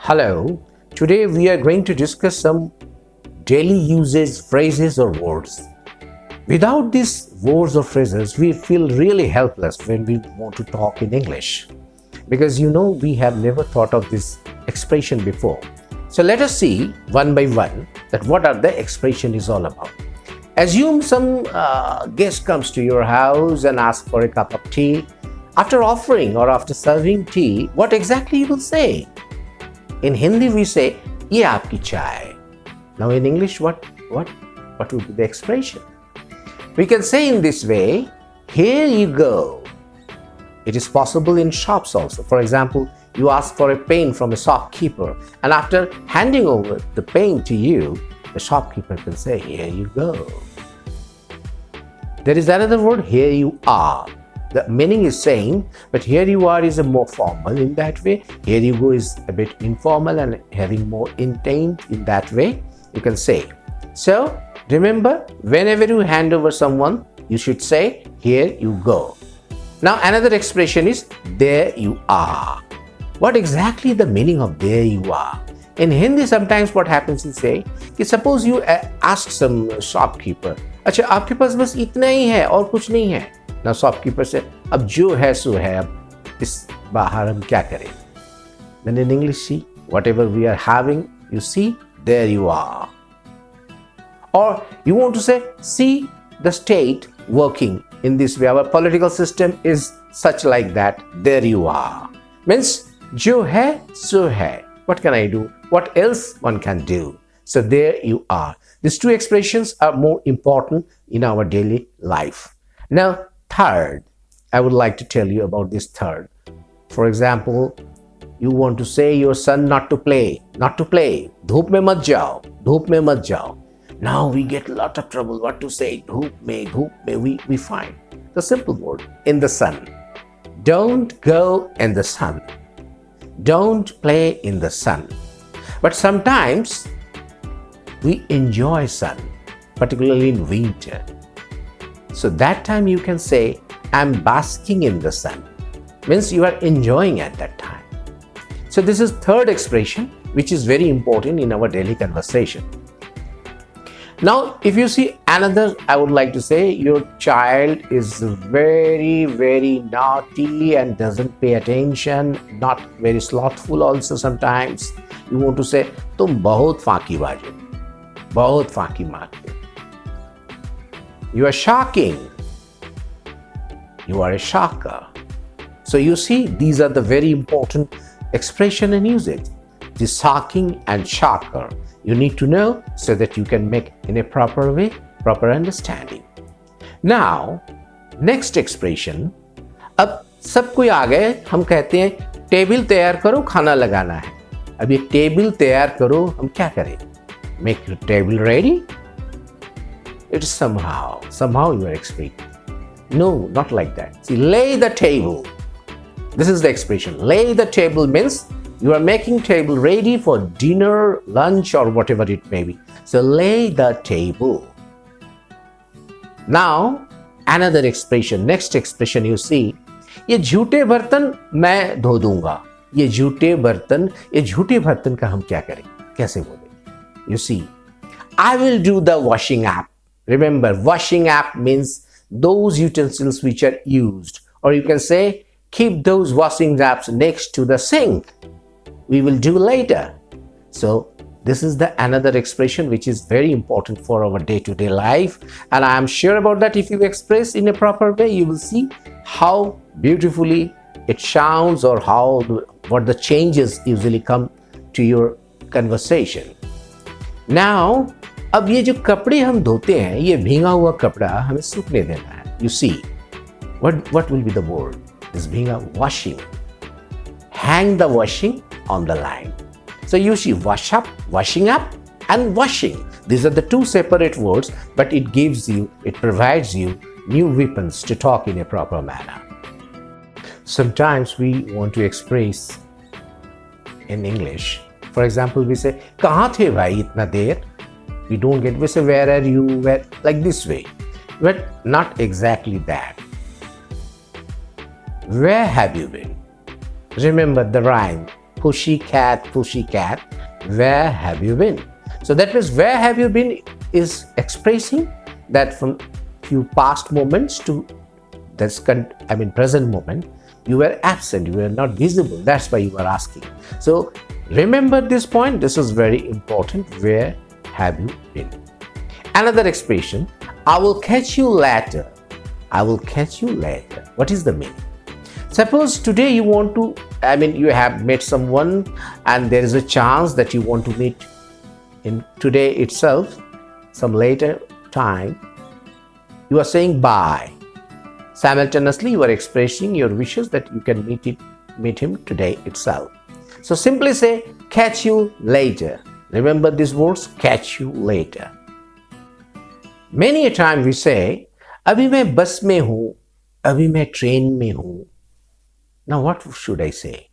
Hello, today we are going to discuss some daily usage phrases or words. Without these words or phrases, we feel really helpless when we want to talk in English because we have never thought of this expression before. So let us see one by one that what are the expression is all about. Assume some guest comes to your house and asks for a cup of tea. After offering or after serving tea, what exactly you will say? In Hindi we say, "Ye aapki chai." Now in English, what would be the expression? We can say in this way, "Here you go." It is possible in shops also. For example, you ask for a pen from a shopkeeper, and after handing over the pen to you, the shopkeeper can say, "Here you go." There is another word, "here you are." The meaning is same, but "here you are" is a more formal in that way. "Here you go" is a bit informal and having more intent in that way. You can say. So remember, whenever you hand over someone, you should say, "Here you go." Now another expression is "there you are." What exactly the meaning of "there you are"? In Hindi, sometimes what happens is say, suppose you ask some shopkeeper, "अच्छा आपके पास बस इतना ही है और कुछ नहीं है?" Now shopkeeper said, "अब जो है सो है, अब इस बाहर हम क्या करें?" Then in English, see, whatever we are having, you see, there you are. Or you want to say, "See the state working in this way. Our political system is such like that. There you are." Means, jo hai, so hai. What can I do? What else one can do? So there you are. These two expressions are more important in our daily life. Now, third, I would like to tell you about this third. For example, you want to say your son not to play. Dhoop mein mat jao. Now we get a lot of trouble what to say. Dhoop mein, we find the simple word, in the sun. Don't go in the sun. Don't play in the sun. But sometimes we enjoy sun, particularly in winter. So that time you can say, "I'm basking in the sun." Means you are enjoying at that time. So this is third expression which is very important in our daily conversation. Now if you see another, I would like to say your child is very naughty and doesn't pay attention, not very slothful also sometimes. You want to say, "तुम बहुत फांकीबाज हो, बहुत फांकी मारते हो." You are shocking. You are a shocker. So you see, these are the very important expression and usage. The shocking and shocker. You need to know so that you can make in a proper way, proper understanding. Now, next expression. अब सब कोई आ गए, हम कहते हैं table तैयार करो, खाना लगाना है. अब ये टेबल तैयार करो, हम क्या करें? Make your table ready. It's somehow you are explaining. No, not like that. See, lay the table. This is the expression. Lay the table means you are making table ready for dinner, lunch, or whatever it may be. So lay the table. Now, another expression. Next expression you see. ये झूठे बर्तन मैं धो दूंगा. ये झूठे बर्तन का हम क्या करें? कैसे बोलें? You see, I will do the washing up. Remember, washing up means those utensils which are used. Or you can say, keep those washing apps next to the sink. We will do later. So this is the another expression which is very important for our day-to-day life. And I am sure about that if you express in a proper way, you will see how beautifully it sounds or what the changes usually come to your conversation. Now, अब ये जो कपड़े हम धोते हैं, ये भींगा हुआ कपड़ा हमें सूखने देना है. You see, what will be the word? This भींगा, washing. Hang the washing on the line. So you see, wash up, washing up, and washing. These are the two separate words, but it provides you new weapons to talk in a proper manner. Sometimes we want to express in English. For example, we say, "कहाँ थे भाई इतना देर?" We don't get, we say, "Where are you?" Like this way. But not exactly that. Where have you been? Remember the rhyme. pussycat, pussycat, where have you been? So that means where have you been is expressing that from few past moments to present moment, you were absent, you were not visible. That's why you are asking. So remember this point. This is very important. Where have you been? Another expression, I will catch you later. I will catch you later. What is the meaning? Suppose today you want to, you have met someone and there is a chance that you want to meet in today itself, some later time. You are saying bye. Simultaneously, you are expressing your wishes that you can meet him today itself. So simply say, catch you later. Remember these words, catch you later. Many a time we say, अभी मैं बस में हूँ, अभी मैं train में हूँ. Now what should I say?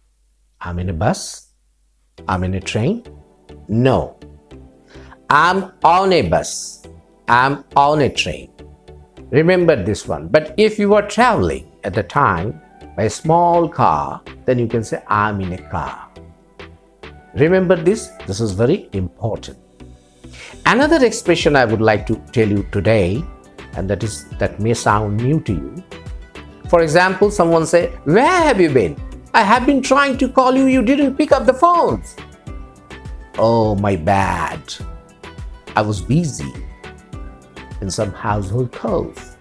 I'm in a bus? I'm in a train? No. I'm on a bus. I'm on a train. Remember this one. But if you are traveling at the time by a small car, then you can say, I'm in a car. Remember this. This is very important. Another expression I would like to tell you today, and that may sound new to you. For example, someone say, where have you been? I have been trying to call you. You didn't pick up the phones. Oh, my bad. I was busy in some household chores.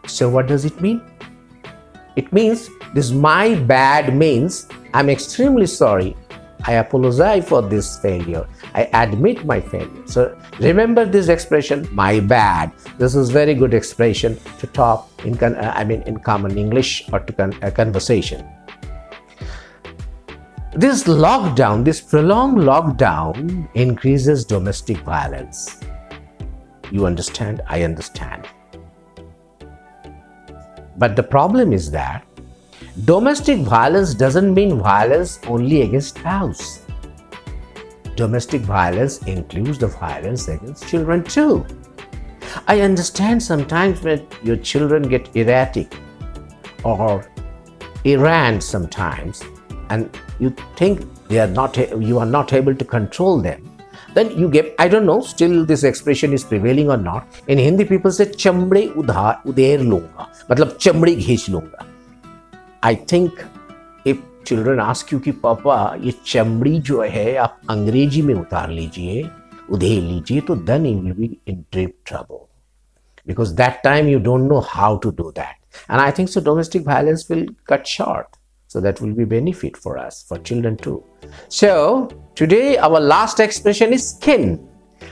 So what does it mean? It means this my bad means I'm extremely sorry. I apologize for this failure. I admit my failure. So remember this expression, my bad. This is very good expression to talk in common English or to a conversation. This lockdown, this prolonged lockdown increases domestic violence. You understand? I understand. But the problem is that domestic violence doesn't mean violence only against spouse. Domestic violence includes the violence against children too. I understand sometimes when your children get erratic or errant sometimes, and you think you are not able to control them, then you get, I don't know, still this expression is prevailing or not. In Hindi, people say, chamde udair lunga, matlab chamde ghech lunga. I think if children ask you कि पापा ये चमड़ी जो है आप अंग्रेजी में उतार लीजिए, उधेड़ लीजिए, तो then you will be in deep trouble. Because that time you don't know how to do that. And I think so domestic violence will cut short. So that will be benefit for us, for children too. So today our last expression is skin.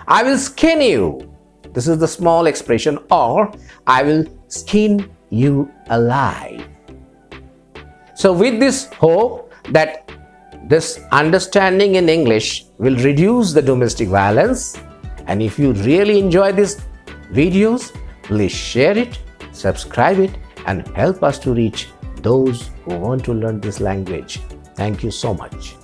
I will skin you. This is the small expression, or I will skin you alive. So with this hope that this understanding in English will reduce the domestic violence. And if you really enjoy these videos, please share it, subscribe it, and help us to reach those who want to learn this language. Thank you so much.